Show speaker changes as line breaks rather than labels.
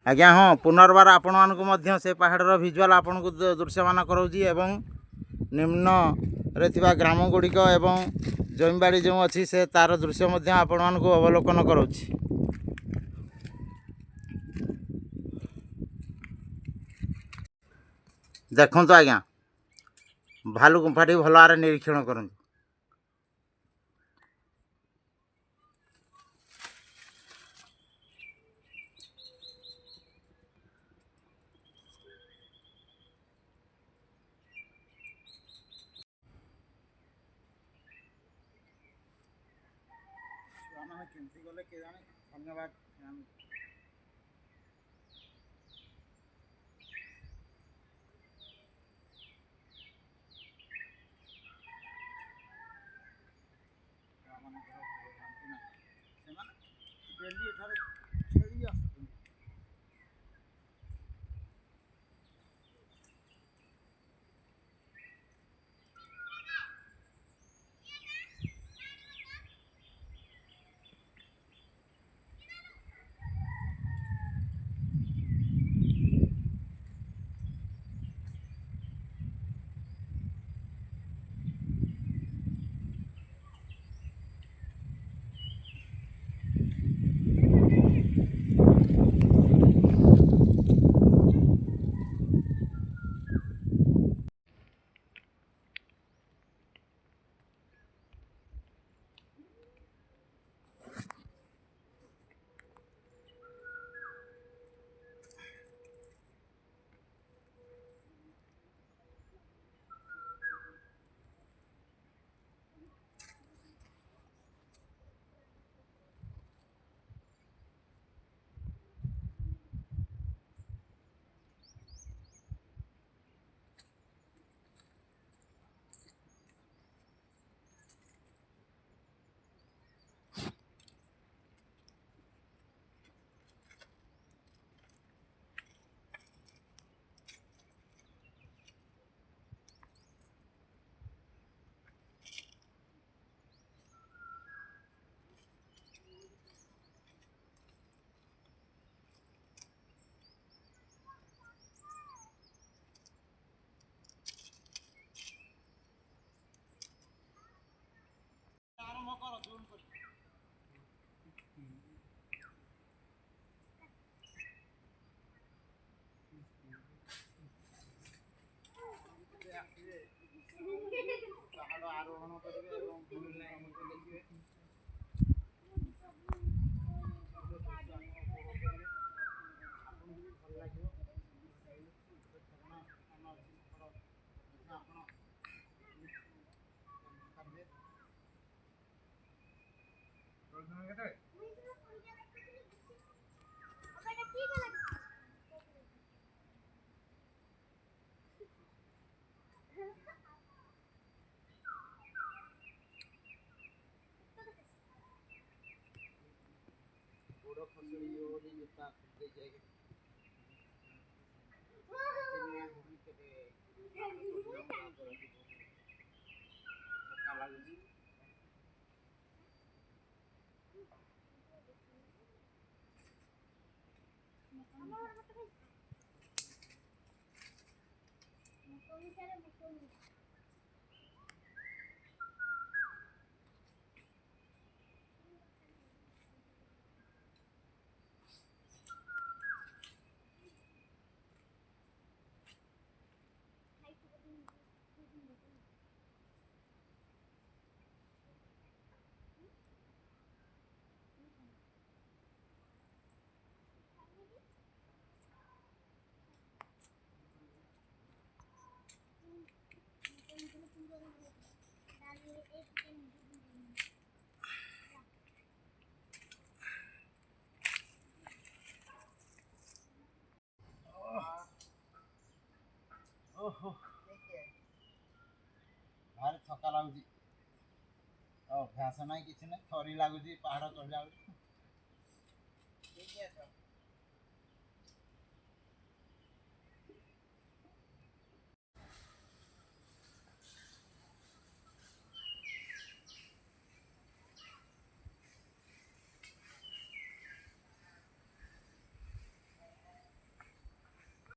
आज्ञा हाँ पुनर्बार आपण मानक से पहाड़ भिजुआल आपन को दृश्यमान कराऊँगी एवं निम्न रे थिबा ग्राम गुड़िक एवं जमीबाड़ी जो अच्छी से तार दृश्य आपण मानक अवलोकन कराऊँगी। देखो आज्ञा भालू गुंफाटी भल भाव निरीक्षण करूँ। गले के जाने धन्यवाद। आरोहण करेंगे भारी थका लगुच अभ्यास ना कि थरी लगुच पहाड़ चढ़ जाऊँ।